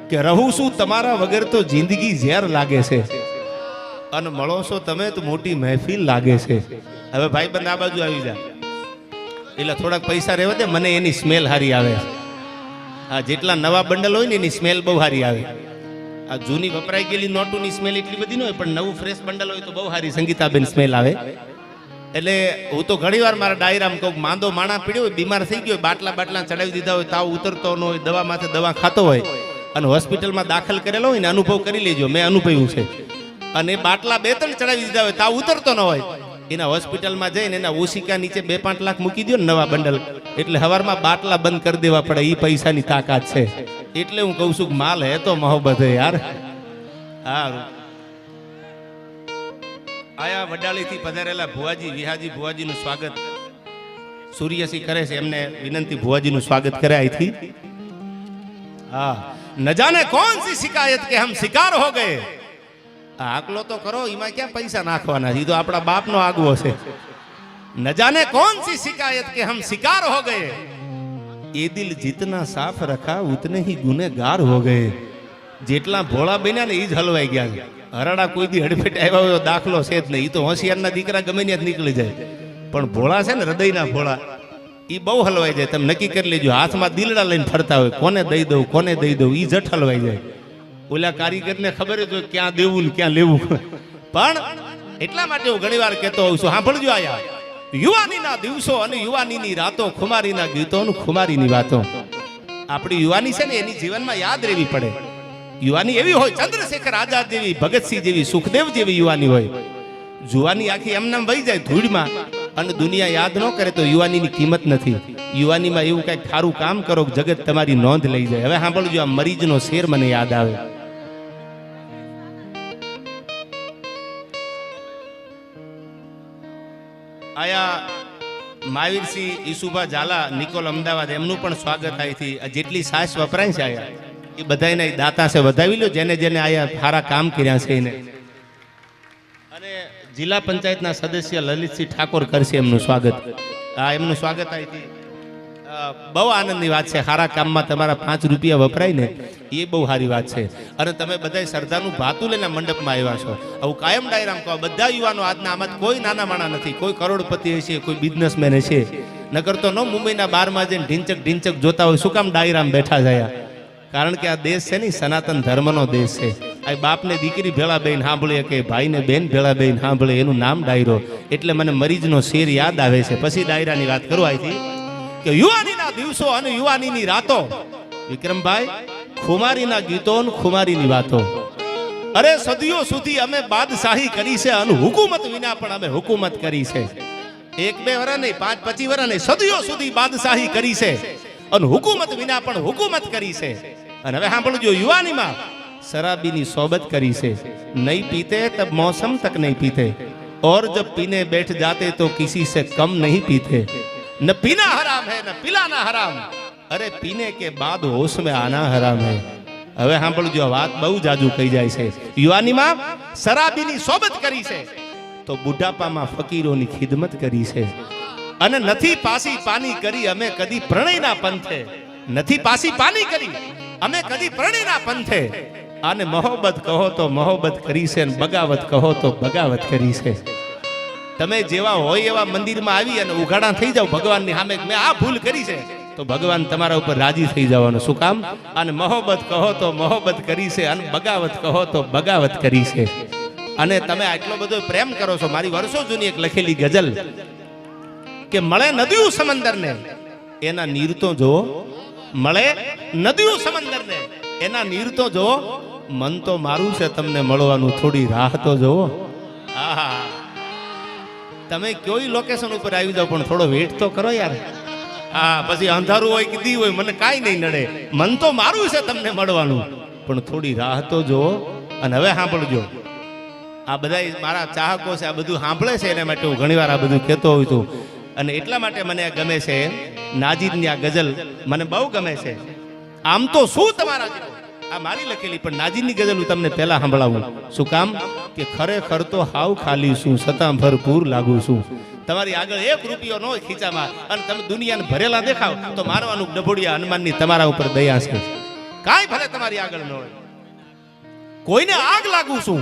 કે રહું છું તમારા વગર તો જિંદગી ઝેર લાગે છે, અને મળો છો તમે તો મોટી મહેફિલ લાગે છે. હવે ભાઈ બંધ આ બાજુ આવી જા, એટલે થોડાક પૈસા રહેવા દે, મને એની સ્મેલ હારી આવે. આ જેટલા નવા બંડલ હોય ને એની સ્મેલ બહુ હારી આવે. આ જૂની વપરાઈ ગયેલી નોટોની સ્મેલ એટલી બધી ન હોય, પણ નવું ફ્રેશ બંડલ હોય તો બહુ હારી સંગીતાબેન સ્મેલ આવે. એટલે હું તો ઘણી વાર મારા ડાયરામાં કહું, માંદો માણા પીડ્યો હોય, બીમાર થઈ ગયો હોય, બાટલા ચડાવી દીધા હોય, તાવ ઉતરતો ન હોય, દવા માથે દવા ખાતો હોય અને હોસ્પિટલમાં દાખલ કરેલો હોય ને, અનુભવ કરી લેજો, મેં અનુભવ્યું છે. અને બાટલા 2-3 ચડાવી દીધા હોય, તાવ ઉતરતો ન હોય, એના હોસ્પિટલમાં જઈને એના ઓશિકા નીચે 2-5 લાખ મૂકી દો ને નવા બંડલ, એટલે હવારમાં બાટલા બંધ કરી દેવા પડે. એ પૈસાની તાકાત છે. એટલે હું કહું છું કે માલ હે તો મોહબ્બત હે યાર. હા, આયા વડાલીથી પધારેલા ભુવાજી વિહાજી ભુવાજીનું સ્વાગત સૂર્યસિંહ કરે છે, એમને વિનંતી ભુવાજીનું સ્વાગત કરે અહીંથી. હા, ન જાને કોણ સી શિકાયત કે હમ શિકાર હો ગયે. આકલો તો કરો, એમાં ક્યાં પૈસા નાખવાના છે, એ તો આપણા બાપનો આગવો છે. ન જાને કોણ સી શિકાયત કે હમ શિકાર હો ગયે, એ દિલ જીતના સાફ રખા ઉતને ही गुनेगार हो गए. જેટલા ભોળા બન્યા ને એ જ હલવાઈ ગયા છે. હરાડા કોઈ દી હડફેટ આવ્યા હોય દાખલો છે જ નહીં. એ તો હોશિયારના દીકરા ગમે ત્યાં જ નીકળી જાય, પણ ભોળા છે ને, હૃદયના ભોળા, એ બહુ હલવાઈ જાય. તમે નક્કી કરી લેજો, હાથમાં દિલડા લઈને ફરતા હોય, કોને દઈ દઉં કોને દઈ દઉં, એ જટ હલવાઈ જાય. ઓલા કારીગરને ખબર જ હોય ક્યાં દેવું ને ક્યાં લેવું. પણ એટલા માટે હું ઘણી વાર કહેતો હોઉં છું, સાંભળજો આયા, યુવાનીના દિવસો અને યુવાનીની રાતો, ખુમારીના ગીતો અને ખુમારીની વાતો. આપણી યુવાની છે ને, એની જીવનમાં યાદ રહેવી પડે. યુવાની એવી હોય, ચંદ્રશેખર આઝાદ જેવી, ભગતસિંહ જેવી, સુખદેવ જેવી યુવાની હોય. જુવાની આખી એમનામ વહી જાય ધૂળમાં, અને દુનિયા યાદ ન કરે તો યુવાનીની કિંમત નથી. યુવાનીમાં એવું કંઈક સારું કામ કરો, જગત તમારી નોંધ લઈ જાય. હવે સાંભળજો, આ મરીજનો શેર મને યાદ આવે. આયા મહાવીરસિંહ ઈસુભા ઝાલા, નિકોલ, અમદાવાદ, એમનું પણ સ્વાગત અહીંથી. જેટલી સાસ વપરાય છે આયા, એ બધાને દાતા છે, વધાવી લો, જેને જેને આયા સારા કામ કર્યા છે એને. અને જિલ્લા પંચાયતના સદસ્ય લલિતસિંહ ઠાકોર કરશે એમનું સ્વાગત. હા, એમનું સ્વાગત અહીંથી. બહુ આનંદની વાત છે. સારા કામમાં તમારા 5 રૂપિયા વપરાય ને, એ બહુ સારી વાત છે. અને તમે બધા શ્રદ્ધાનું ભાતું લઈને મંડપમાં આવ્યા છો. આવું કાયમ ડાયરામ કહો, બધા યુવાનો આજના આમાં કોઈ નાના માણા નથી. કોઈ કરોડપતિ હશે, કોઈ બિઝનેસમેન હશે, નકર તો ન મુંબઈના બારમાં જઈને ઢીંચક જોતા હોય. શું કામ ડાયરામ બેઠા જાય? કારણ કે આ દેશ છે ને, સનાતન ધર્મનો દેશ છે. આ બાપને દીકરી ભેળા બેન સાંભળે, કે ભાઈને બેન ભેળા બેન સાંભળે, એનું નામ ડાયરો. એટલે મને મરીજનો શેર યાદ આવે છે. પછી ડાયરાની વાત કરું અહીંથી, કે યુવાનીના દિવસો અને યુવાનીની રાતો, વિક્રમભાઈ, ખુમારીના ગીતો અને ખુમારીની વાતો. અરે સદીઓ સુધી અમે બાદશાહી કરી છે, અને હુકુમત વિના પણ અમે હુકુમત કરી છે. 1-2 વર્ષ નહીં, 5-25 વર્ષ નહીં, સદીઓ સુધી બાદશાહી કરી છે, અને હુકુમત વિના પણ હુકુમત કરી છે. અને હવે સાંભળજો, યુવાનીમાં શરાબીની સોબત કરી છે. નહીં પીતે તબ મૌસમ તક નહીં પીતે, और जब पीने बैठ जाते तो किसी से कम नहीं पीते. न पीना हराम है न पिलाना हराम, अरे पीने के बाद होश में आना हराम है. હવે સાંભળજો, વાત બહુ જાજુ કહી જાય છે. યુવાનીમાં શરાબીની સોબત કરી છે, તો બુઢાપામાં ફકીરોની ખિદમત કરી છે. અને નથી પાસી પાની કરી અમે કદી પ્રણયના પંથે, નથી પાસી પાની કરી અમે કદી પ્રણયના પંથે. આને મોહબ્બત કહો તો મોહબ્બત કરી છે, અને બગાવત કહો તો બગાવત કરી છે. તમે જેવા હોય એવા મંદિરમાં આવી અને ઉઘાડા થઈ જાવ ભગવાનની સામે, મેં આ ભૂલ કરી છે, તો ભગવાન તમારા ઉપર રાજી થઈ જવાનું. શું કામ? અને મોહબ્બત કહો તો મોહબ્બત કરી છે, અને બગાવત કહો તો બગાવત કરી છે. અને તમે આટલો બધો પ્રેમ કરો છો. મારી વર્ષો જૂની એક લખેલી ગઝલ, કે મળે નદીઓ સમંદરને એના નીર તો જોવો, મળે નદીઓ સમંદરને એના નીર તો જોવો, મન તો મારું છે તમને મળવાનું, થોડી રાહ તો જોવો. આહા, તમે કોઈ લોકેશન ઉપર આવી જાવ, પણ થોડો વેઇટ તો કરો યાર. હા, પછી અંધારું હોય કે દી હોય, મને કાંઈ નહીં નડે, મન તો મારું છે તમને મળવાનું, પણ થોડી રાહ તો જોવો. અને હવે સાંભળજો, આ બધા મારા ચાહકો છે, આ બધું સાંભળે છે, એના માટે હું ઘણીવાર આ બધું કહેતો હોઉં છું. અને એટલા માટે મને ગમે છે નાજીરની આ ગઝલ, મને બહુ ગમે છે. આમ તો શું તમારા જેવું, આ મારી લખેલી, પણ નાજીરની ગઝલ હું તમને પહેલા સંભળાવું. શું કામ? કે ખરેખર તો હાવ ખાલી છું, છતાં ભરપૂર લાગુ છું. તમારી આગળ 1 રૂપિયો ન હોય ખીચામાં, અને તમે દુનિયાને ભરેલા દેખાવ, તો મારવાનું ડભોડિયા હનુમાનની તમારા ઉપર દયા છે. કાંઈ ભલે તમારી આગળ ન હોય. કોઈને આગ લાગુ છું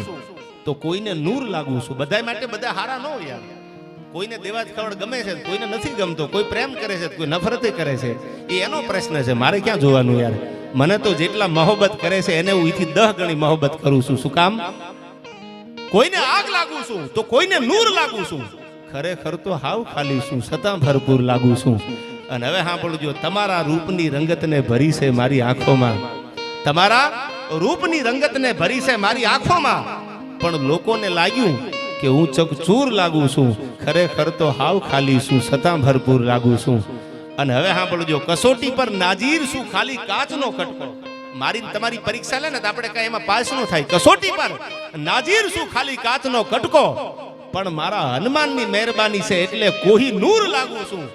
તો કોઈને નૂર લાગુ છું. બધા માટે બધા હારા ન હોય યાર. કોઈને દેવા ખવડ ગમે છે, કોઈને નથી ગમતો, કોઈ પ્રેમ કરે છે, કોઈ નફરત કરે છે, એ એનો પ્રશ્ન છે. મારે ક્યાં જોવાનું યાર? મને તો જેટલા મોહબ્બત કરે છે એને હું એથી 10 ગણી મોહબ્બત કરું છું. શું કામ? કોઈને આગ લાગુ છું તો કોઈને નૂર લાગુ છું. ખરેખર તો હાવ ખાલી છું, છતાં ભરપૂર લાગુ છું. અને હવે સાંભળજો, તમારા રૂપની રંગતને ભરી છે મારી આંખોમાં. તમારા રૂપની રંગતને ભરી છે મારી આંખોમાં. પણ લોકોને લાગ્યું કે હું ચકચૂર લાગુ છું. ખરેખર તો હાવ ખાલી છું, છતાં ભરપૂર લાગુ છું. અને હવે સાંભળજો, કસોટી પર નાજીર છું, ખાલી કાચનો કટકો. મારી તમારી પરીક્ષા લે ને તો આપણે કઈ એમાં પાસ ન થાય. કસોટી પર નાજીર છું, ખાલી કાચનો કટકો. પણ મારા હનુમાનની મહેરબાની છે એટલે કોઈ નૂર લાગુ છું.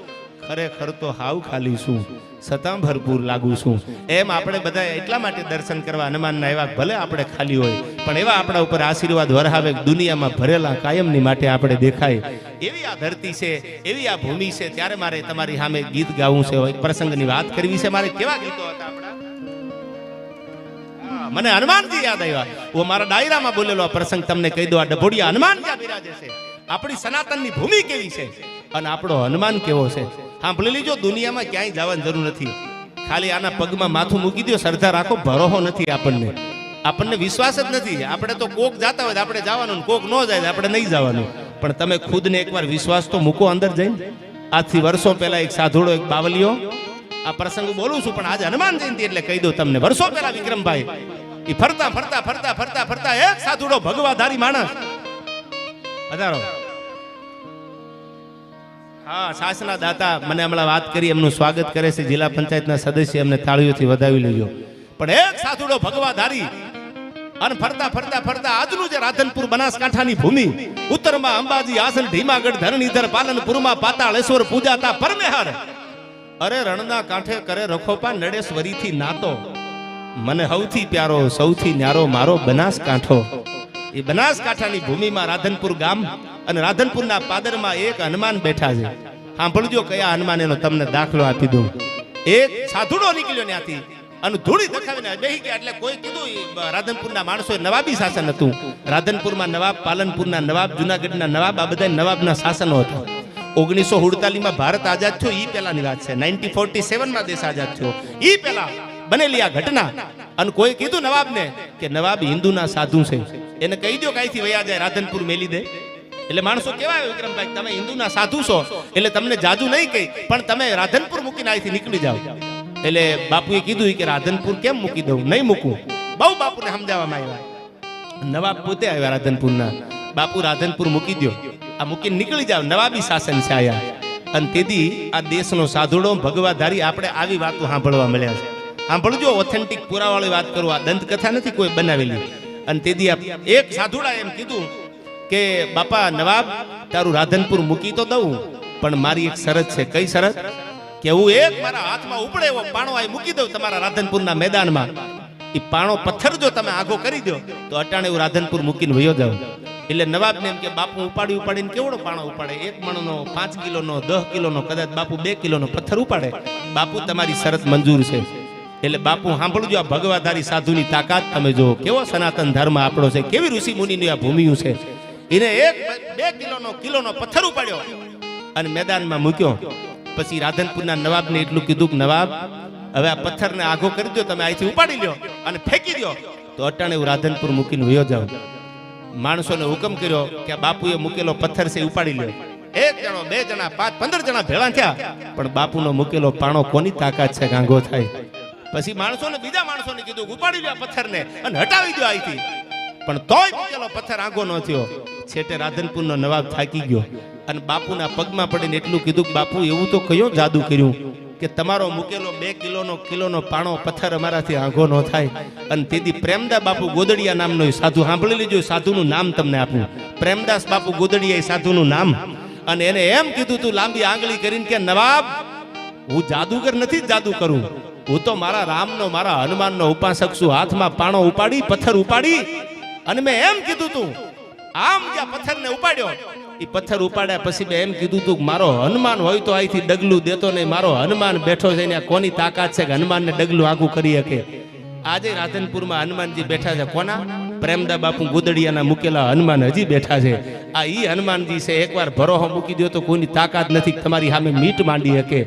ખરેખર તો હાવ ખાલી છું, છતાં ભરપૂર લાગુ છું. એમ આપણે બધા એટલા માટે દર્શન કરવા હનુમાનના એવા, ભલે આપણે ખાલી હોય પણ એવા આપણા ઉપર આશીર્વાદ વરહાવે, દુનિયામાં ભરેલા કાયમની માટે આપણે દેખાય. એવી આ ધરતી છે, એવી આ ભૂમિ છે. ત્યારે મારે તમારી સામે ગીત ગાવું છે, એક પ્રસંગની વાત કરવી છે. મારે કેવા ગીતો હતા આપણા? મને હનુમાનજી યાદ આવ્યા. હું મારા ડાયરામાં બોલેલો આ પ્રસંગ તમને કહી દો. આ ડભોડિયા હનુમાન ક્યાં બિરાજે છે, આપણી સનાતનની ભૂમિ કેવી છે અને આપણો હનુમાન કેવો છે. સાંભળી લીજો, દુનિયામાં ક્યાંય જવાની જરૂર નથી. ખાલી આના પગમાં માથું મૂકી દો, શ્રદ્ધા રાખો. ભરોહો નથી આપણને વિશ્વાસ જ નથી. આપણે તો કોક જાતા હોય આપણે જવાનું, કોક ન જાય આપણે નહીં જવાનું. પણ તમે ખુદને એકવાર વિશ્વાસ તો મૂકો અંદર જઈને. આજથી વર્ષો પહેલા એક સાધુડો, એક બાવલીઓ, આ પ્રસંગ બોલું છું પણ આજે હનુમાન જયંતિ એટલે કહી દઉં તમને. વર્ષો પહેલા વિક્રમભાઈ એ ફરતા ફરતા ફરતા ફરતા ફરતા એક સાધુડો ભગવાધારી માણસ હજારો, હા, શાસના દાતા મને હમણાં વાત કરી, એમનું સ્વાગત કરે છે જિલ્લા પંચાયતના સદસ્ય, એમને તાળીઓથી વધાવી લેજો. પણ એક સાધુડો ભગવાધારી અને ફરતા ફરતા ફરતા આજનું જે રાધનપુર બનાસકાંઠાની ભૂમિ, ઉત્તરમાં અંબાજી, આસન, ધીમાગઢ, ધરણીધર, પાલનપુરમાં પાતાળેશ્વર પૂજાતા પરમેહર, અરે રણના કાંઠે કરે રખોપા નડેશ્વરીથી નાતો. મને સૌથી પ્યારો સૌથી ન્યારો મારો બનાસકાંઠો. એ બનાસકાંઠાની ભૂમિમાં રાધનપુર ગામ અને રાધનપુરના પાદરમાં એક હનુમાન બેઠા છે. સાંભળજો કયા હનુમાન, એનો તમને દાખલો આપી દઉં. એક સાધુડો નીકળ્યો ત્યાંથી અને ધૂળી દખાવીને બેહી ગયા. એટલે કોઈ કીધું રાધનપુરના માણસોએ નવાબી શાસન હતું. રાધનપુરમાં નવાબ, પાલનપુરના નવાબ, જુનાગઢના નવાબ, આ બધા નવાબના શાસનો હતા. 1948માં ભારત આઝાદ થયો એ પહેલાની વાત છે. 1947માં દેશ આઝાદ થયો એ પહેલા બનેલી આ ઘટના. અને કોઈ કીધું નવાબને કે નવાબ હિન્દુના સાધુ છે, એને કહી દો કાંઈથી વયા જાય, રાધનપુર મેલી દે. એટલે માણસો કેવા વિક્રમભાઈ, તમે હિન્દુના સાધુ છો એટલે તમને જાજુ નહીં કહી, પણ તમે રાધનપુર મૂકીને અહીંથી નીકળી જાઓ. એટલે બાપુએ કીધું કે રાધનપુર કેમ મૂકી દઉં, નહીં મૂકું. બહુ બાપુને સમજાવવામાં આવ્યા. નવાબ પોતે આવ્યા રાધનપુરના. બાપુ રાધનપુર મૂકી દો, આ મૂકીને નીકળી જાવ, નવાબી શાસન છે આયા. અને તેથી આ દેશનો સાધુડો ભગવાધારી આપણે આવી વાતો સાંભળવા મળ્યા છે. સાંભળજો, ઓથેન્ટિક પુરાવાળી વાત કરું, આ દંતકથા નથી કોઈ બનાવેલી. અને તેથી એક સાધુડા એમ કીધું કે બાપા નવાબ, તારું રાધનપુર મૂકી તો દઉં, પણ મારી એક શરત છે. કઈ શરત? કે હું એક મારા હાથમાં ઉપડે એવો પાણો આ મૂકી દઉં તમારા રાધનપુરના મેદાનમાં. એ પાણો પથ્થર જો તમે આગો કરી દો તો અટાણે હું રાધનપુર મૂકીને વયો જાઉં. એટલે નવાબને એમ કે બાપુ ઉપાડીને કેવડો પાણો ઉપાડે? 1 મણનો, 5 કિલોનો, 10 કિલોનો, કદાચ બાપુ 2 કિલોનો પથ્થર ઉપાડે. બાપુ તમારી શરત મંજૂર છે. એટલે બાપુ સાંભળજો, આ ભગવાધારી સાધુની તાકાત તમે જો, કેવો સનાતન ધર્મ આપણો છે, કેવી ઋષિ મુનિની આ ભૂમિ છે. એને 1-2 કિલોનો પથ્થર ઉપાડ્યો અને મેદાનમાં મૂક્યો. પછી રાધનપુરના નવાબને એટલું કીધું કે નવાબ, હવે આ પથ્થરને આઘો કરી દો, તમે અહીંથી ઉપાડી લ્યો અને ફેંકી દો તો અટાણે હું રાધનપુર મૂકીને વયો જાઉં. માણસોને હુકમ કર્યો કે આ બાપુએ મૂકેલો પથ્થર છે ઉપાડી લ્યો. 1 જણો, 2 જણા, 5, 15 જણા ભેળા થયા, પણ બાપુનો મૂકેલો પાણો કોની તાકાત છે ગાંગો થાય. પછી બીજા માણસોને કીધું ઉપાડી લ્યો પથ્થરને અને હટાવી દો અહીંથી, પણ તોય મૂકેલો પથ્થર આંગો ન થયો. છેટે રાધનપુરનો નવાબ થાકી ગયો અને બાપુના પગમાં પડીને એટલું કીધું કે બાપુ, એવું તો કયો જાદુ કર્યું કે તમારો મૂકેલો 2 કિલોનો પાણો પથ્થર અમારાથી આંગો ન થાય. અને તેથી પ્રેમદાસ બાપુ ગોદડિયા નામનો સાધુ, સાંભળી લેજો, સાધુનું નામ તમને આપું. પ્રેમદાસ બાપુ ગોદડિયા એ સાધુનું નામ. અને એને એમ કીધું તું લાંબી આંગળી કરીને કે નવાબ, હું જાદુગર નથી, જાદુ કરું. હું તો મારા રામનો, મારા હનુમાનનો ઉપાસક છું. હાથમાં પાણો ઉપાડી, પથ્થર ઉપાડી અને મેં એમ કીધું તું, આમ જ્યાં પથ્થરને ઉપાડ્યો, એ પથ્થર ઉપાડ્યા પછી મેં એમ કીધું તું મારો હનુમાન હોય તો અહીંથી ડગલું દેતો નહીં. મારો હનુમાન બેઠો છે, કોની તાકાત છે કે હનુમાનને ડગલું આગું કરી શકે? આજે રાધનપુરમાં હનુમાનજી બેઠા છે. કોના? પ્રેમદા બાપુ ગોદડિયાના મૂકેલા હનુમાન હજી બેઠા છે. આ ઈ હનુમાનજી છે. એકવાર ભરોહો મૂકી દો તો કોઈની તાકાત નથી તમારી સામે મીટ માંડી શકે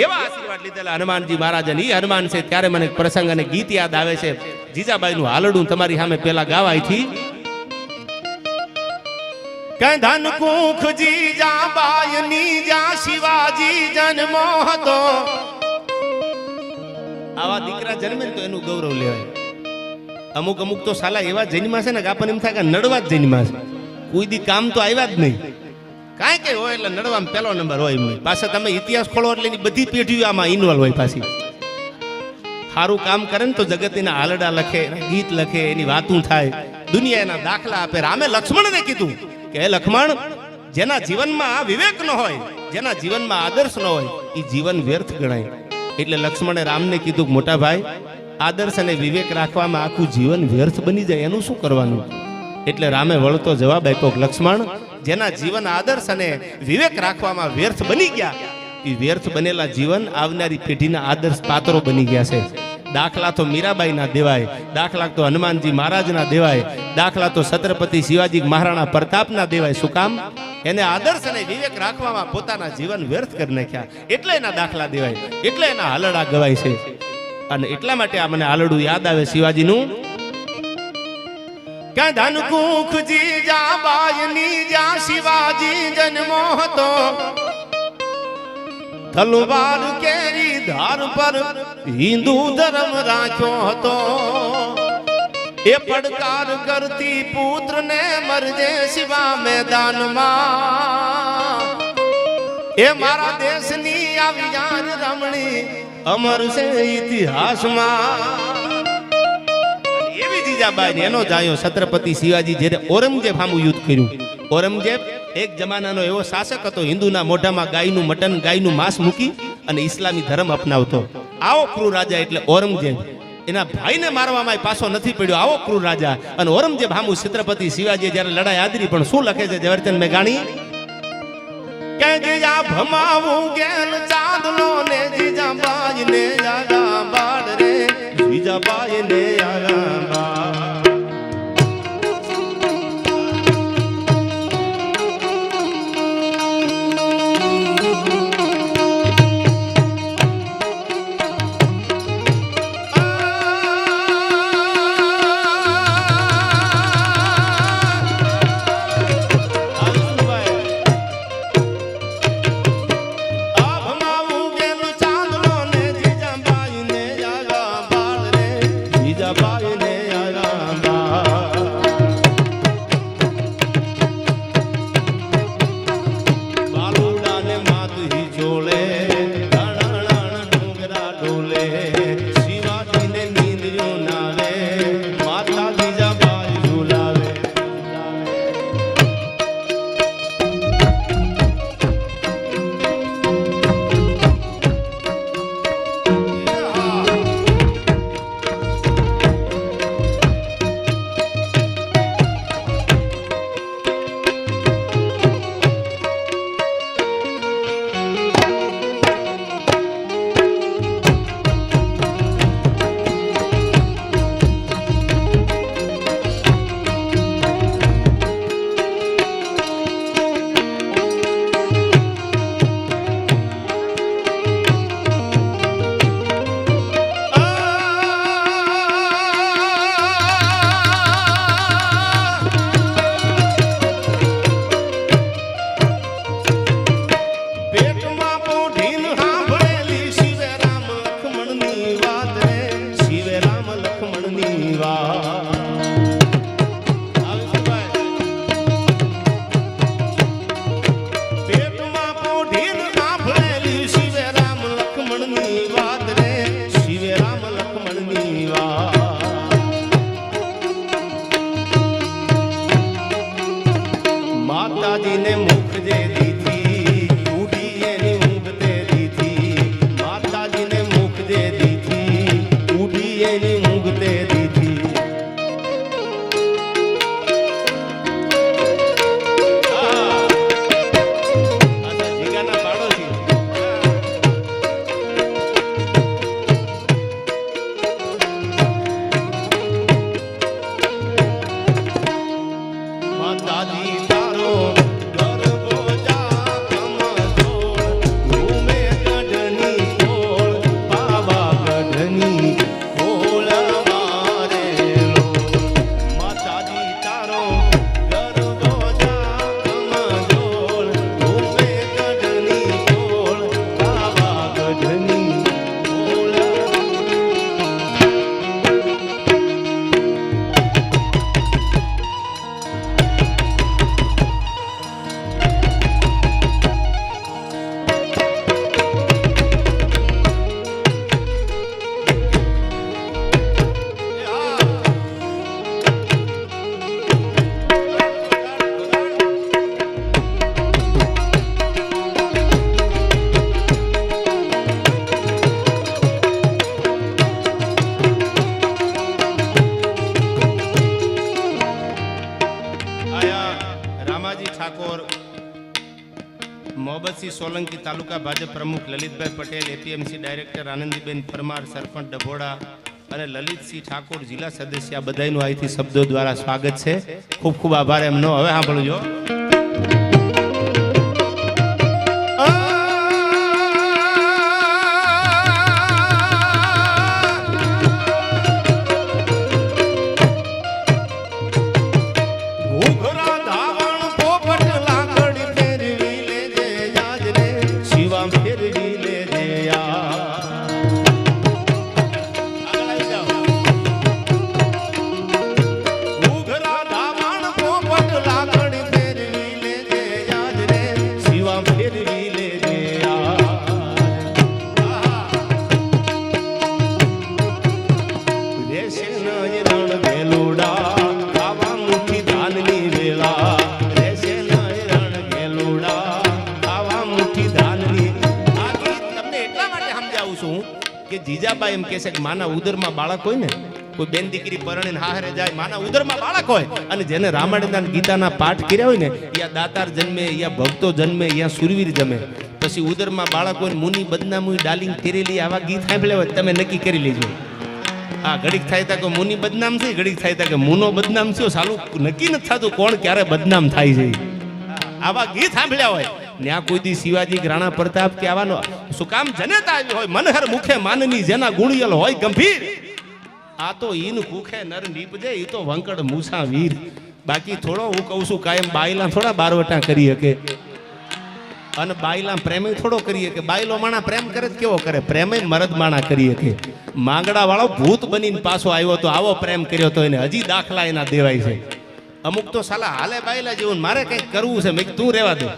એવા આશીર્વાદ લીધેલા હનુમાનજી મહારાજ. અને ઈ હનુમાન છે. ત્યારે મને પ્રસંગ અને ગીત યાદ આવે છે. જીજાબાઈનું હાલડું તમારી સામે પેલા ગાવાયથી. કઈ ધન કુખ જીજાબાઈની જા શિવાજી જન્મો હતો. આવા દીકરા જન્મે તો એનું ગૌરવ લેવાય. અમુક અમુક તો સાલા એવા જન્મા છે ને કે આપણને એમ થાય કે નડવા જ જન્મા છે. કોઈ દી કામ તો આવ્યા જ નહીં. કાંઈ કઈ હોય એટલે નડવામાં પહેલો નંબર હોય એમ. પાછા તમે ઇતિહાસ ખોલો એટલે એની બધી પેઢીઓ આમાં ઇન્વોલ્વ હોય. પાછી સારું કામ કરે ને તો જગતના હાલડા લખે, ગીત લખે, એની વાતું થાય, દુનિયા એના દાખલા આપે. રામે લક્ષ્મણને કીધું કે હે લક્ષ્મણ, જેના જીવનમાં વિવેક ન હોય, જેના જીવનમાં આદર્શ ન હોય, એ જીવન વ્યર્થ ગણાય. એટલે લક્ષ્મણે રામને કીધું મોટા ભાઈ, આદર્શ અને વિવેક રાખવામાં આખું જીવન વ્યર્થ બની જાય, એનું શું કરવાનું? એટલે રામે વળતો જવાબ આપ્યો, લક્ષ્મણ, જેના જીવન આદર્શ અને વિવેક રાખવામાં વ્યર્થ બની ગયા, એ વ્યર્થ બનેલા જીવન આવનારી પેઢીના આદર્શ પાત્રો બની ગયા છે. દાખલા તો મીરાબાઈના દેવાય, દાખલા તો હનુમાનજી મહારાજના દેવાય, દાખલા તો છત્રપતિ શિવાજી મહારાણા પ્રતાપના દેવાય. શું કામ? એને આદર્શ અને વિવેક રાખવામાં પોતાના જીવન વ્યર્થ કરી નાખ્યા. એટલે એના દાખલા દેવાય, એટલે એના હાલડા ગવાય છે. અને એટલા માટે આ મને હાલડું યાદ આવે શિવાજીનું. કે ધન કુખ જીજાબાઈની જ્યાં શિવાજી જન્મો હતો, તલવાર કેરી ધાર પર હિન્દુ ધર્મ રાખ્યો હતો. એ પડકાર કરતી પુત્ર ને મરજે શિવા મેદાનમાં. એ મારા દેશની આવી જાન રમણી અમર છે ઇતિહાસમાં. એવી જીજાબાઈ એનો જાયો છત્રપતિ શિવાજી જ્યારે ઔરંગઝેબ સામું યુદ્ધ કર્યું. ઔરંગઝેબ એક જમાનાનો એવો શાસક હતો, હિન્દુના મોઢામાં ગાયનું મટન, ગાયનું માંસ મૂકી અને ઇસ્લામી ધર્મ અપનાવતો. આવો ક્રૂર રાજા એટલે ઔરંગઝેબ. એના ભાઈને મારવામાં પાછો નથી પડ્યો, આવો ક્રૂર રાજા. અને ઔરંગઝેબ સામું છત્રપતિ શિવાજી જ્યારે લડાઈ આદરી. પણ શું લખે છે ઝવેરચંદ મેઘાણી? કે જીજા ભમાવું ગેલ ચાંદલો ને જીજાબાઈ ને આગા બાળ રે, જીજાબાઈ ને આગા બાળ. મોહબ્બતસિંહ સોલંકી તાલુકા ભાજપ પ્રમુખ લલિતભાઈ પટેલ, એપીએમસી ડાયરેક્ટર આનંદીબેન પરમાર, સરપંચ ડભોડા અને લલિતસિંહ ઠાકોર જિલ્લા સદસ્ય, આ બધાનું અહીંથી શબ્દો દ્વારા સ્વાગત છે. ખૂબ ખૂબ આભાર એમનો. હવે સાંભળજો. જીજાબાઈ એમ કહે છે કે માના ઉદરમાં બાળક હોય ને, કોઈ બેન દીકરી પરણીને હારે જાય, માના ઉદરમાં બાળક હોય, અને જેને રામાયણના ગીતાના પાઠ કર્યા હોય ને, યા દાતાર જન્મે, યા ભક્તો જન્મે, યા સુરવીર જમે. પછી ઉદરમાં બાળક હોય, મુનિ બદનામુઈ ડાલિંગ તેરેલી, આવા ગીત સાંભળ્યા હોય તમે નક્કી કરી લેજો. હા, ઘડીક થાય તા કે મુનિ બદનામ છે, ઘડીક થાય તા કે મુનો બદનામ થયો, સાલું નક્કી નથી થતું કોણ ક્યારે બદનામ થાય છે. આવા ગીત સાંભળ્યા હોય ત્યાં કોઈ દી શિવાજી રાણા પ્રતાપ કે આવવાનો શું કામ જનેતા આવી હોય, મનહર મુખે માનની જેના ગુણિયલ હોય ગંભીર, આ તો ઈન ભૂખે નર નીપજે, ઈ તો વંકડ મૂસા વીર. બાકી થોડો હું કહું છું કાયમ બાયલા થોડા બારવટા કરી શકે, અને બાયલા પ્રેમ થોડો કરી શકે. બાયલો માણા પ્રેમ કરે કેવો કરે, પ્રેમ મરદ માણા કરી શકે. માંગડા વાળો ભૂત બનીને પાછો આવ્યો તો આવો પ્રેમ કર્યો તો એને હજી દાખલા એના દેવાય છે. અમુક તો સાલા હાલે બાયલા જેવું, મારે કંઈક કરવું છે, મેં તું રહેવા દે.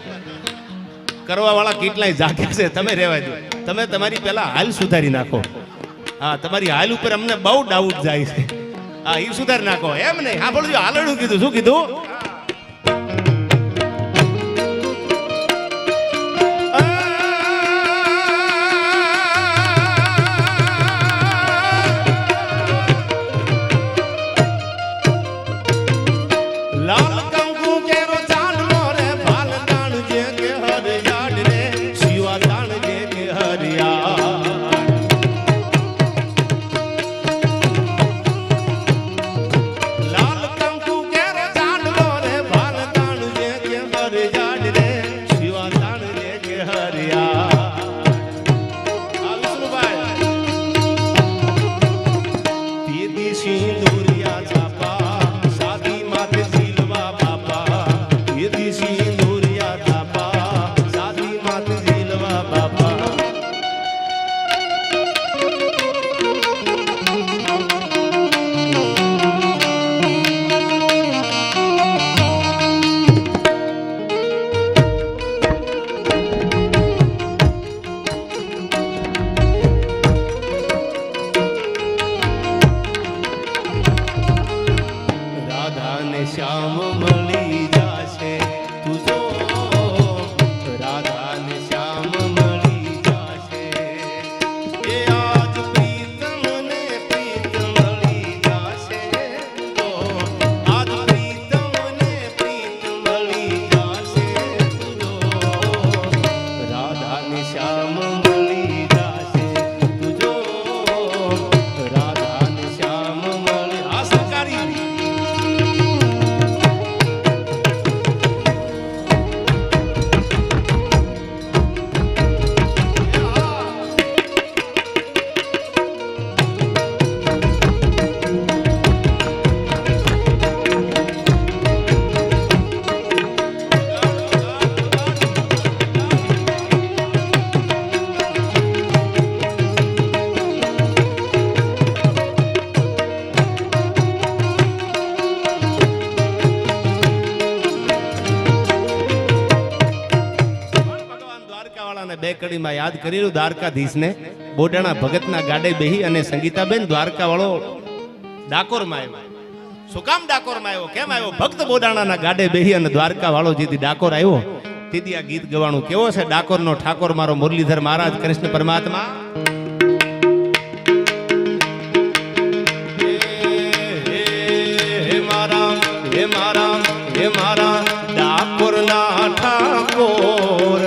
કરવા વાળા કેટલાય જાગ્યા છે, તમે રહેવા દો. તમે તમારી પહેલા હાલ સુધારી નાખો. હા, તમારી હાલ ઉપર અમને બહુ ડાઉટ જાય છે. હા, એ સુધારી નાખો. એમ નહીં હા, બોલજો હાલડું કીધું. શું કીધું? બે કડીમાં યાદ કર્યું દ્વારકાધીશને. બોડાણા ભગતના ગાડે બેહી અને સંગીતાબેન દ્વારકા વાળો ડાકોરમાં આવ્યો. શું કામ ડાકોરમાં આવ્યો, કેમ આવ્યો? ભક્ત બોડાણાના ગાડે બેહી અને દ્વારકા વાળો જેથી ડાકોર આવ્યો તેથી આ ગીત ગવાનું. કેવો છે ડાકોરનો ઠાકોર મારો મુરલીધર મહારાજ કૃષ્ણ પરમાત્મા. હે મારા ડાકોરના ઠાકોર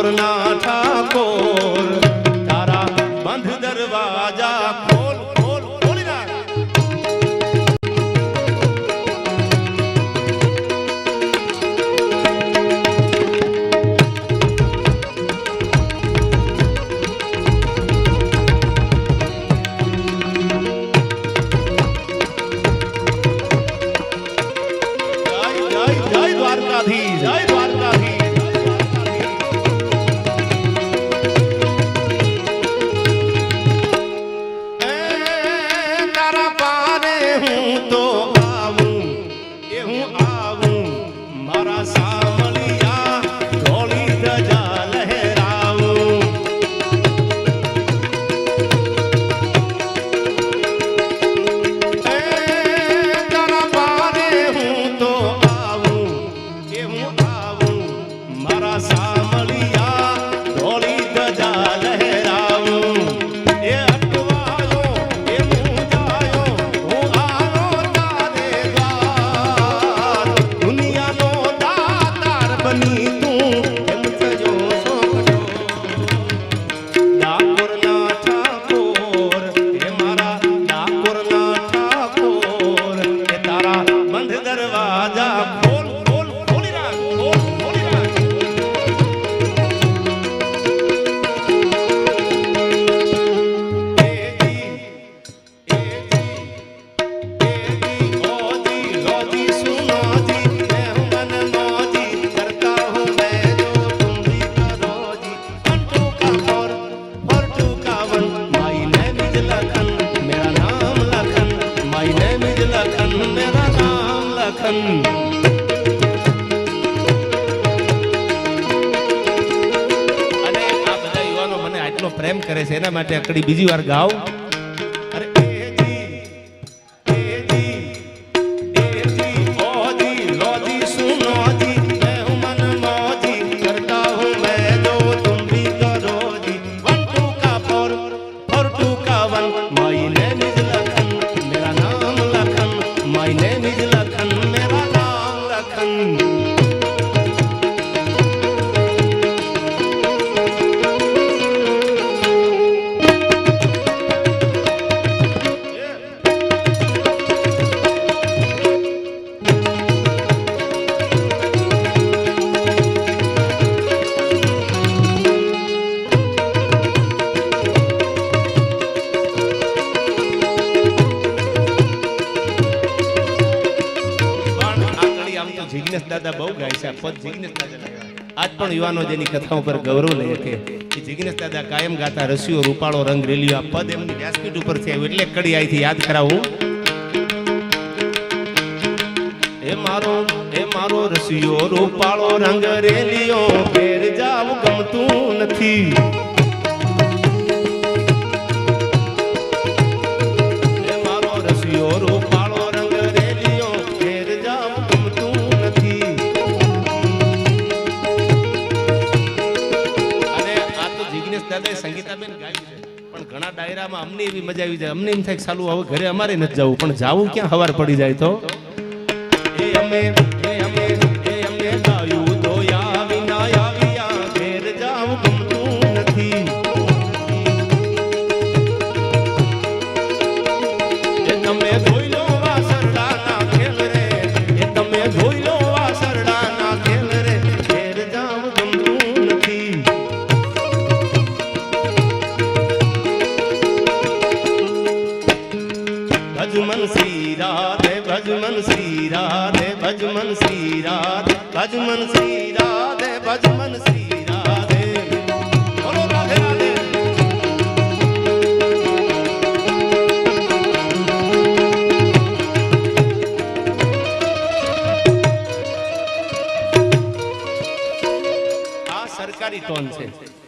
ડાકોરના ઠાકોર તારા બંધ દરવાજા ખોલ ખોલ ખોલી નાખ. પ્રેમ કરે છે એના માટે આકડી બીજી વાર ગાવ. અરે એજી એજી એજી ઓજી લોજી સુનોજી मैं हूं मन मौजी करता हूं मैं जो तुम भी करो जी 1 2 का 4 4 2 का 1 माय नेम इज लखन मेरा नाम Lakhan my name is Lakhan मेरा नाम लखन. જિગ્નેશ દાદા બહુ ગાય છે. પદ જિગ્નેશ દાદા આજ પણ યુવાનો જેની કથાઓ પર ગૌરવ લે કે જિગ્નેશ દાદા કાયમ ગાતા રસિયો રૂપાળો રંગ રેલિયો. આ પદ એમની વ્યાસપીઠ ઉપરથી આવ્યું એટલે કડી આઈથી યાદ કરાવું. એ મારો રસિયો રૂપાળો રંગ રેલિયો ફેર જાવ ગમતું નથી. એ મારો રસિયો રૂપાળો રંગ રેલિયો ફેર જાવ ગમતું નથી. અને આ તો જિગ્નેશ દાદાએ સંગીતાબેન ગાયું છે પણ ઘણા ડાયરામાં અમને એવી મજા આવી જાય. અમને એમ થાય કે સાલું હવે ઘરે અમારે નથી જવું પણ જાવું ક્યાં હવાર પડી જાય તો અમે ગાયું તો યા વિના આવ્યા ઘેર જાવ ગમતું નથી. એ તમે જોઈ લો વાસરડાના ખેલ રે એ તમે જોઈ લો વાસરડાના ખેલ રે ઘેર જાવ ગમતું નથી. ભજમન શ્રી રાધે ભજમન શ્રી રાધે ભજમન શ્રી રાધે ભજમન શ્રી રાધે ભજમન શ્રી રાધે. બોલો રાધે રાધે. આ સરકારી ટોન છે.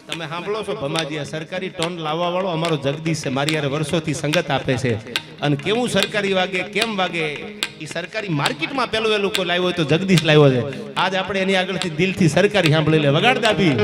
તમે સાંભળો છો ભમાજી. આ સરકારી ટોન લાવવા વાળો અમારો જગદીશ છે. મારી યાર વર્ષોથી સંગત આપે છે. અને કેવું સરકારી વાગે કેમ વાગે એ સરકારી માર્કેટમાં પેલું એ લોકો લાવ્યો હોય તો જગદીશ લાવ્યો છે. આજ આપણે એની આગળથી દિલથી સરકારી સાંભળી લે. વગાડ દાબી.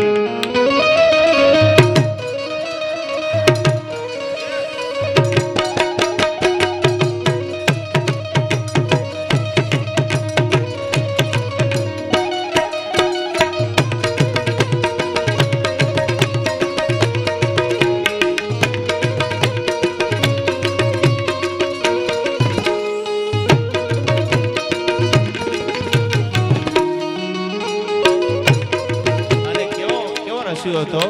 હાસ્યો હતો.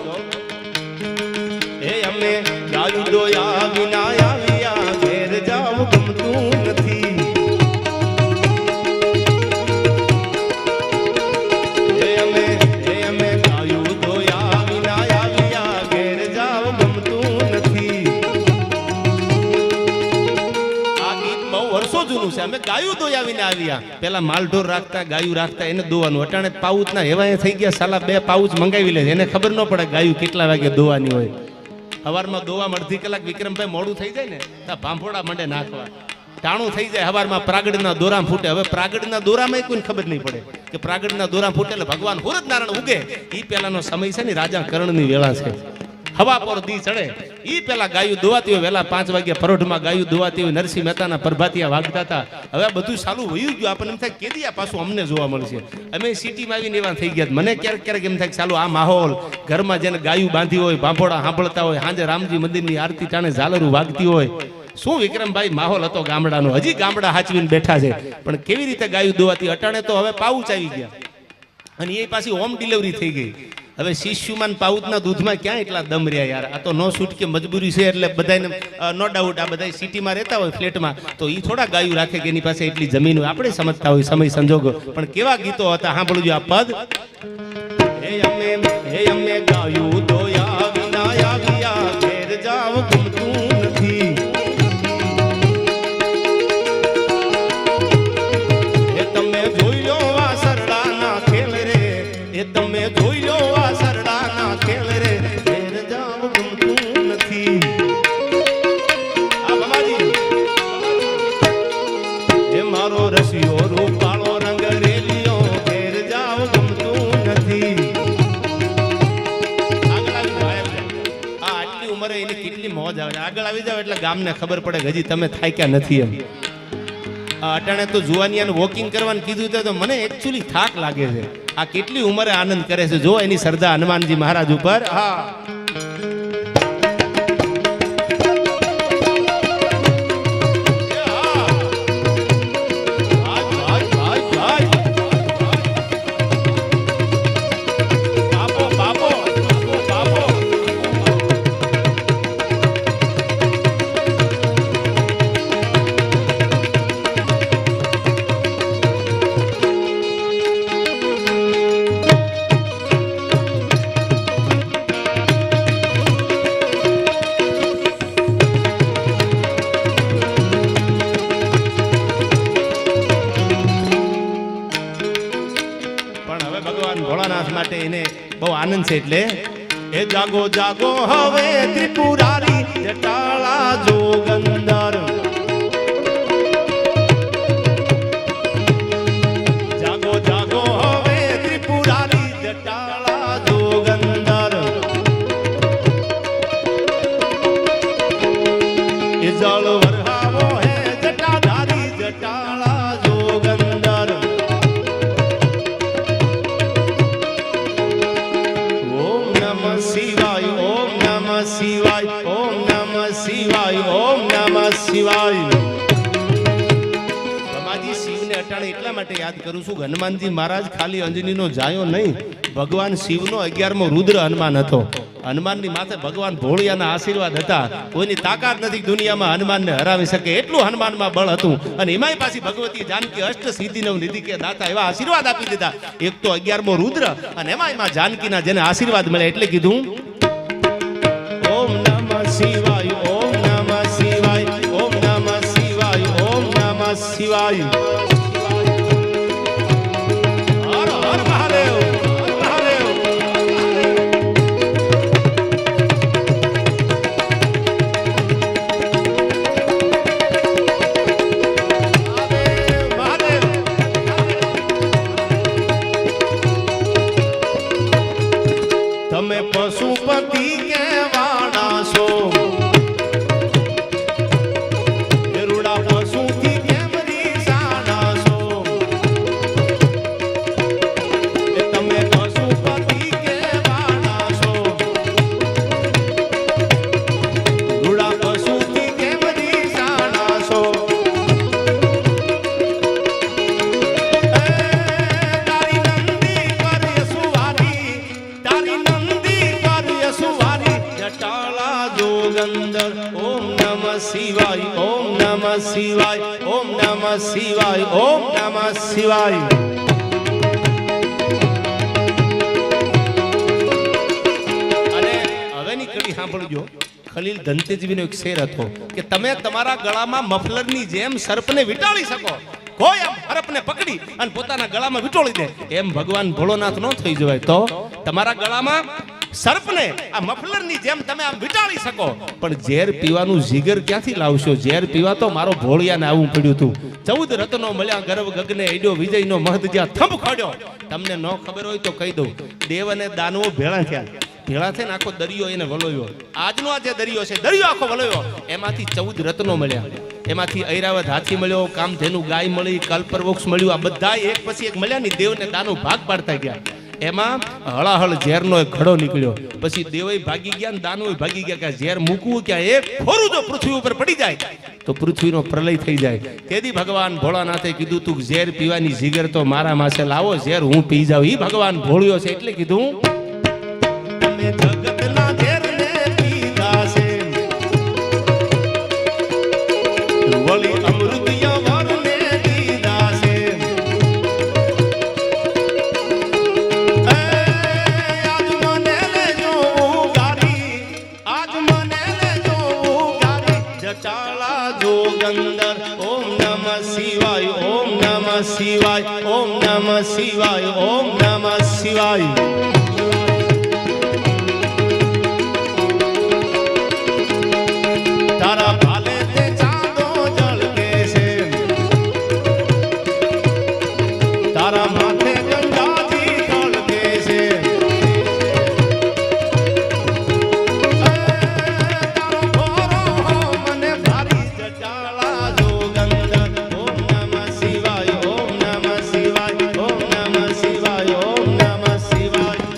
એ અમે ગાયું દોયા વિના આવ્યા ઘેર જાવ ગમતું નથી. એ અમે ગાયું દોયા વિના આવ્યા ઘેર જાવ ગમતું નથી. આ ગીત બહુ વર્ષો જૂનું છે. અમે ગાયું દોયા વિના આવ્યા. પેલા માલઢોર રાખતા, ગાયું રાખતા, એને દોવાનું. અટાણે પાઉચના એવા થઈ ગયા, સાલા 2 પાઉચ મંગાવી લે. એને ખબર ન પડે ગાયું કેટલા વાગે દોવાની હોય. હવારમાં દોવા અડધી કલાક વિક્રમભાઈ મોડું થઈ જાય ને તો ભાંભોડા મંડે નાખવા. ટાણું થઈ જાય. હવારમાં પ્રાગડના દોરામ ફૂટે. હવે પ્રાગડના દોરામાં કોઈને ખબર નહીં પડે કે પ્રાગડના દોરામ ફૂટે એટલે ભગવાન હુરત નારાયણ ઉગે. એ પહેલાનો સમય છે ને, રાજા કર્ણની વેળા છે. હવા પર દી ચડે એ પેલા ગાયું દોવાતી હોય. વહેલા 5 વાગ્યા પરોઢમાં ગાયું દોવાતી હોય. નરસિંહ મહેતાના પ્રભાતિયા વાગતા હતા. હવે બધું ચાલુ વયું ગયું. આપણને એમ થાય કેદી આ પાછું અમને જોવા મળશે. અમે સિટીમાં આવીને એવા થઈ ગયા. મને ક્યારેક એમ થાય કે ચાલુ આ માહોલ ઘરમાં જેને ગાયું બાંધી હોય, ભાંભોડા સાંભળતા હોય, સાંજે રામજી મંદિરની આરતી ટાણે ઝાલરું વાગતી હોય. શું વિક્રમભાઈ માહોલ હતો ગામડાનો. હજી ગામડા હાચવીને બેઠા છે. પણ કેવી રીતે ગાયું દોવાતી. અટાણે તો હવે પાઉચ આવી ગયા અને એ પાછી હોમ ડિલિવરી થઈ ગઈ. હવે શિષ્યુમાન પાઉચના દૂધમાં ક્યાં એટલા દમ રહ્યા યાર. આ તો નો છૂટ કે મજબૂરી છે એટલે બધાને નો ડાઉટ. આ બધા સિટીમાં રહેતા હોય ફ્લેટમાં તો એ થોડા ગાયું રાખે કે એની પાસે એટલી જમીન હોય. આપણે સમજતા હોય સમય સંજોગો. પણ કેવા ગીતો હતા સાંભળજો આ પદ. હે અમે ગાયું દોયા વિના આવ્યા ઘેર જાવ ગમતું નથી. એ તમે જોઈ લો આ સરડાના ખેલ રે. એ તમે જોઈ લો આ સરડાના ખેલ રે. ઘેર જાવ ગમતું નથી. આ બાબાજી એ મારો રસિયો રૂપાળો રંગ રેલિયો ઘેર જાવ ગમતું નથી. આટલી ઉંમરે એની કેટલી મોજ આવે. આગળ આવી જાવ એટલે ગામને ખબર પડે કે હજી તમે થાક્યા નથી એમ. અટાણે તો જુવાનિયાનું વોકિંગ કરવાનું કીધું તો મને એકચ્યુઅલી થાક લાગે છે. આ કેટલી ઉંમરે આનંદ કરે છે. જો એની શ્રદ્ધા હનુમાનજી મહારાજ ઉપર. હા ભોળાનાથ માટે એને બહુ આનંદ છે. એટલે એ જાગો જાગો હવે ત્રિપુરારી જટાળા જોગંદર. જાગો જાગો હવે ત્રિપુરારી જટાળા જોગંદર. એ જળ વરહાવો હે જટાધારી જટાળા જોગંદર. શિવાય ઓમ નમઃ શિવાય ઓમ નમઃ શિવાય ઓમ નમઃ શિવાય. સમાજી શિવને અટાણે એટલા માટે યાદ કરું છું કે હનુમાનજી મહારાજ ખાલી અંજનીનો જાયો નહીં, ભગવાન શિવનો 11મો રુદ્ર હનુમાન હતો. હનુમાનની માથે ભગવાન ભોળિયાના આશીર્વાદ હતા. કોઈની તાકાત નથી દુનિયામાં હનુમાનને હરાવી શકે એટલું હનુમાનમાં બળ હતું. અને એમાંય પાછી ભગવતી જાનકી અષ્ટ સિદ્ધિ નિધિ કે દાતા એવા આશીર્વાદ આપી દીધા. એક તો 11મો રુદ્ર અને એમાં જાનકીના જેને આશીર્વાદ મળે એટલે કીધું ઓમ નમઃ શિવાય ઓમ નમઃ શિવાય ઓમ નમઃ શિવાય ઓમ નમઃ શિવાય. હર હર મહાદેવ. તમે પશુપતિ કેવાના છો. ગરુડા પશુથી કેમ રીસાના છો. તમે પશુપતિ કેવાના છો. ગરુડા પશુથી કેમ રીસાના છો. તારી નંદી પર સુવાની તારી નંદી જોગંદર ઓમ નમઃ શિવાય ઓમ નમઃ શિવાય ઓમ નમઃ શિવાય ઓમ નમઃ શિવાય અને હવેની કડી સાંભળજો ખલીલ ધનતેજવીનો એક શેર હતો કે તમે તમારા ગળામાં મફલરની જેમ સર્પને વીંટાળી શકો કોઈ આમ હરપને પકડી અને પોતાના ગળામાં વીંટોળી દે એમ ભગવાન ભોળોનાથ નો થઈ જવાય તો તમારા ગળામાં સર્પને આ મફલરની જેમ તમે આમ વીંટાળી શકો પણ ઝેર પીવાનું જીગર ક્યાંથી લાવશો ઝેર પીવા તો મારો ભોળિયાને આવું પડ્યું હતું 14 રત્નો મળ્યા ગર્વ ગગને એડ્યો વિજયનો મહદ જ્યાં થંભ ખોડ્યો તમને ન ખબર હોય તો કહી દઉં દેવ અને દાનવો ભેળા થઈને આખો દરિયો એને વલોયો આજનો આ જે દરિયો છે દરિયો આખો વલોયો એમાંથી 14 રત્નો મળ્યા એમાંથી ઐરાવત હાથી મળ્યો કામધેનુ ગાય મળી કલ્પવૃક્ષ મળ્યું આ બધા એક પછી એક મળ્યા ની દેવને દાનો ભાગ પાડતા ગયા એમાં હળાહળ ઝેરનો એક ઘડો નીકળ્યો પછી દેવય ભાગી ગયા ને દાનોય ભાગી ગયા કે ઝેર મૂકવું ક્યાં એક ફોરું જો પૃથ્વી ઉપર પડી જાય તો પૃથ્વીનો પ્રલય થઈ જાય તેથી ભગવાન ભોળાનાથે કીધું તું ઝેર પીવાની જીગર તો મારા માસે લાવો ઝેર હું પી જાઉં ઈ ભગવાન ભોળ્યો છે એટલે કીધું જગતના ઝેરને પીધા છે વળી અમૃતિય વરને દીધા છે આજ મને લેજો ગારી આજ મને લેજો ગારી જટાળા જોગંદર ઓમ નમઃ શિવાય ઓમ નમઃ શિવાય ઓમ નમઃ શિવાય ઓમ નમઃ શિવાય તારા ભાલે તે ચાંદો જળકે છે તારા માથે ગંગાજી તળકે છે તારો ભોરો મને ભારી જટાળા જોગંદર ઓમ નમઃ શિવાય ઓમ નમઃ શિવાય ઓમ નમઃ શિવાય ઓમ નમઃ શિવાય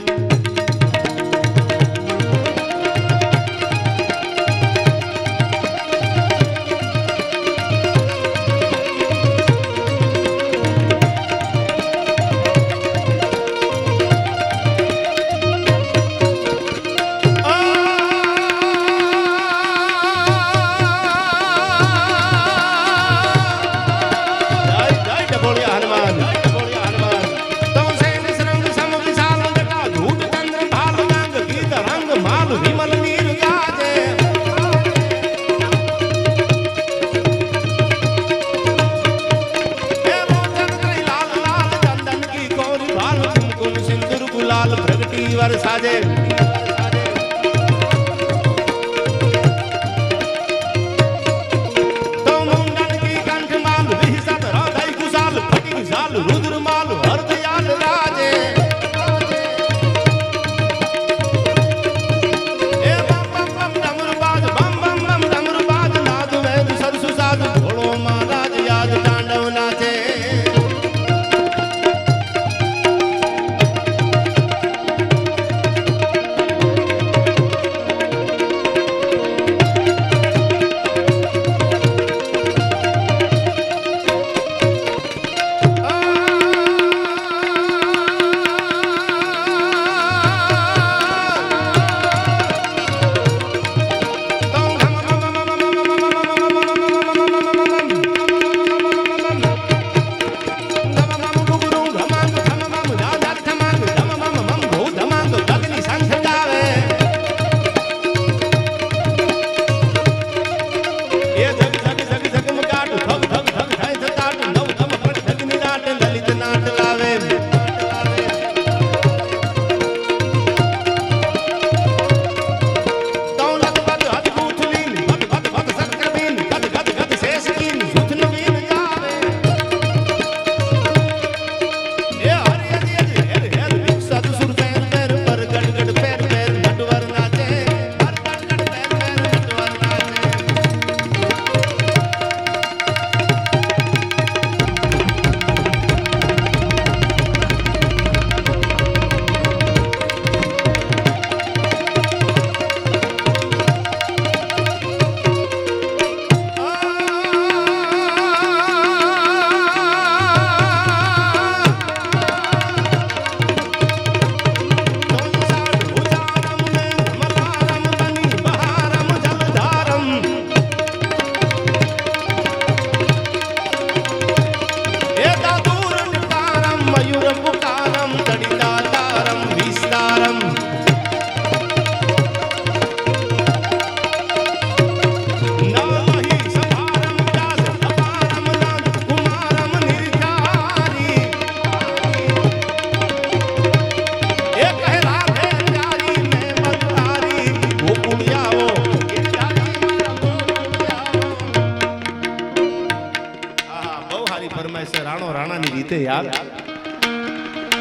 છે યાર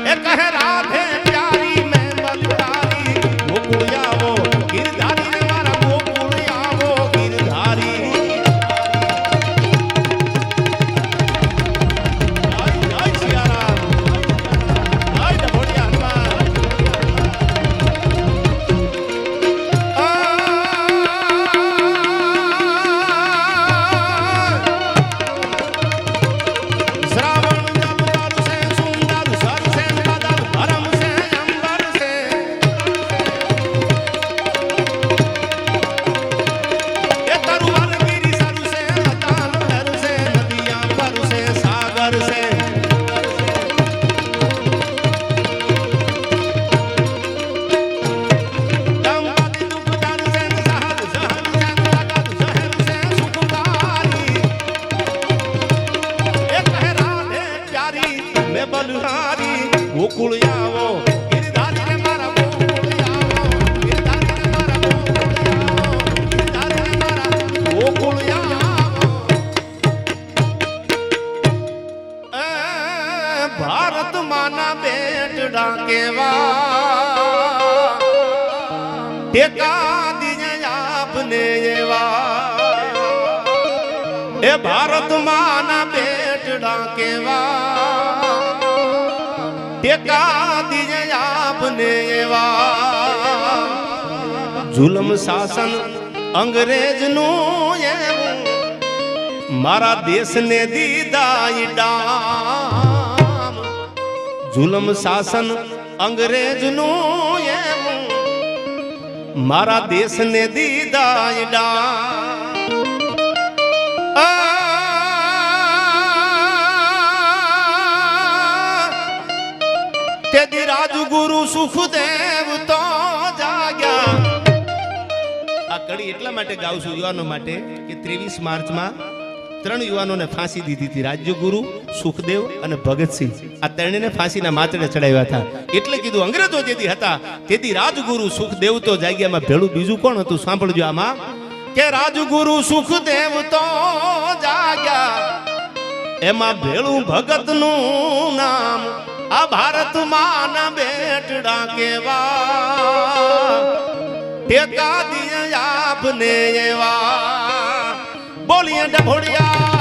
એ કહે રાધે પ્યારી મેં બલધારી ગોકુળ આવો ગિરધારી ને મારા ગોકુળ આવો ગિરધારી ગોકુળ આવો ગિરધારી ને મારા ગોકુળ આવો ગિરધારી ને મારા ગોકુળ આવો ભારત માના બેટડા કેવા ટેકા દીજે આપને એવા એ ભારત માના બેટડા કેવા ટેકા દીજે આપને એવા જુલમ શાસન અંગ્રેજનું એવું મારા દેશને દીધા ડામ જુલમ શાસન અંગ્રેજનું એવું મારા દેશને દીધા ડામ તેદી રાજગુરુ સુખદેવ તો જાગ્યા આ કડી એટલા માટે ગાઉં છું યુવાનો માટે કે 23 માર્ચમાં 3 યુવાનોને ફાંસી દીધી હતી રાજગુરુ સુખદેવ અને ભગતસિંહ આ ત્રણેયને ફાંસીના માચડે ચડાવ્યા હતા એટલે કીધું અંગ્રેજો જેથી હતા તેથી રાજગુરુ સુખદેવ તો જાગ્યામાં ભેળું બીજું કોણ હતું સાંભળજો આમાં કે રાજગુરુ સુખદેવ તો જાગ્યા એમાં ભેળું ભગતનું નામ આ ભારત માના બેટડા કેવા ટેકા દિયા આપને એવા બોલીએ ડભોડિયા